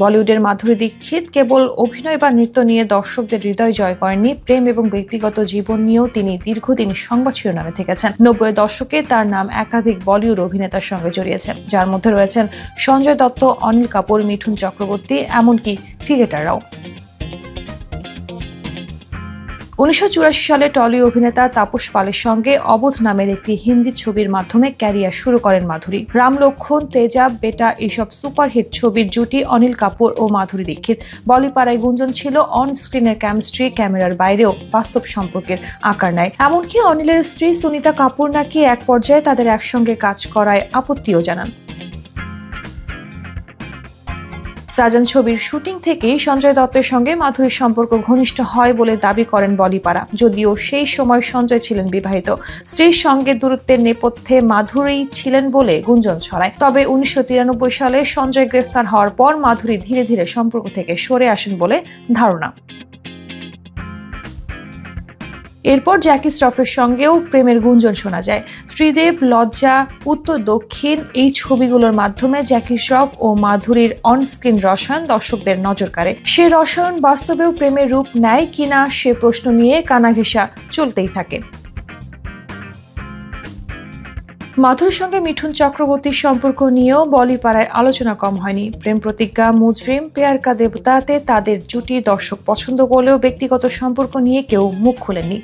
বলিউডের মাধুরী দীক্ষিত কেবল অভিনয় বা নৃত্য নিয়ে দর্শকদের হৃদয় জয় করেননি, প্রেম এবং ব্যক্তিগত জীবন নিয়েও তিনি দীর্ঘদিন সংবাদ শিরোনামে থেকেছেন। 90-এর দশকে তার নাম একাধিক বলিউড অভিনেতার সঙ্গে জড়িয়েছে, যার মধ্যে রয়েছেন সঞ্জয় দত্ত, অনিল কাপুর, মিঠুন চক্রবর্তী, এমনকি ক্রিকেটাররাও। 1984 সালে টলি অভিনেতা তাপস পালের সঙ্গে অবোধ নামের একটি হিন্দি ছবির মাধ্যমে ক্যারিয়ার শুরু করেন মাধুরী। রাম লক্ষণ, তেজাব, বেটা এইসব সুপারহিট ছবির জুটি অনিল কাপুর ও মাধুরী দীক্ষিত। বলিপাড়ায় গুঞ্জন ছিল অন স্ক্রিনের কেমিস্ট্রি ক্যামেরার বাইরেও বাস্তব সম্পর্কের আকার নেয়। এমনকি অনিলের স্ত্রী সুনিতা কাপুর নাকি এক পর্যায়ে তাদের একসঙ্গে কাজ করায় আপত্তিও জানান। সাজান ছবির শুটিং থেকেই সঞ্জয় দত্তের সঙ্গে মাধুরীর সম্পর্ক ঘনিষ্ঠ হয় বলে দাবি করেন বলিপাড়া। যদিও সেই সময় সঞ্জয় ছিলেন বিবাহিত, স্ত্রীর সঙ্গে দূরত্বের নেপথ্যে মাধুরী ছিলেন বলে গুঞ্জন ছড়ায়। তবে 1993 সালে সঞ্জয় গ্রেফতার হওয়ার পর মাধুরী ধীরে ধীরে সম্পর্ক থেকে সরে আসেন বলে ধারণা। এরপর জ্যাকি শ্রফের সঙ্গেও প্রেমের গুঞ্জন শোনা যায়। ত্রিদেব, লজ্জা, উত্তর দক্ষিণ এই ছবিগুলোর মাধ্যমে জ্যাকি শ্রফ ও মাধুরীর অনস্ক্রিন রসায়ন দর্শকদের নজর কাড়ে। সে রসায়ন বাস্তবেও প্রেমের রূপ নেয় কিনা সে প্রশ্ন নিয়ে কানাঘেঁষা চলতেই থাকে। মাধুরীর সঙ্গে মিঠুন চক্রবর্তীর সম্পর্ক নিয়েও বলিপাড়ায় আলোচনা কম হয়নি। প্রেম প্রতিজ্ঞা, মুজরিম, প্যার কা দেবতাতে তাদের জুটি দর্শক পছন্দ করলেও ব্যক্তিগত সম্পর্ক নিয়ে কেউ মুখ খোলেননি।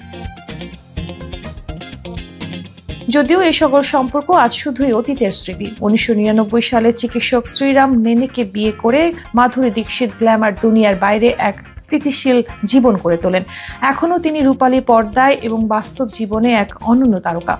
যদিও এই সকল সম্পর্ক আজ শুধুই অতীতের স্মৃতি। 1999 সালে চিকিৎসক শ্রীরাম নেনেকে বিয়ে করে মাধুরী দীক্ষিত গ্ল্যামার দুনিয়ার বাইরে এক স্থিতিশীল জীবন করে তোলেন। এখনও তিনি রূপালী পর্দায় এবং বাস্তব জীবনে এক অনন্য তারকা।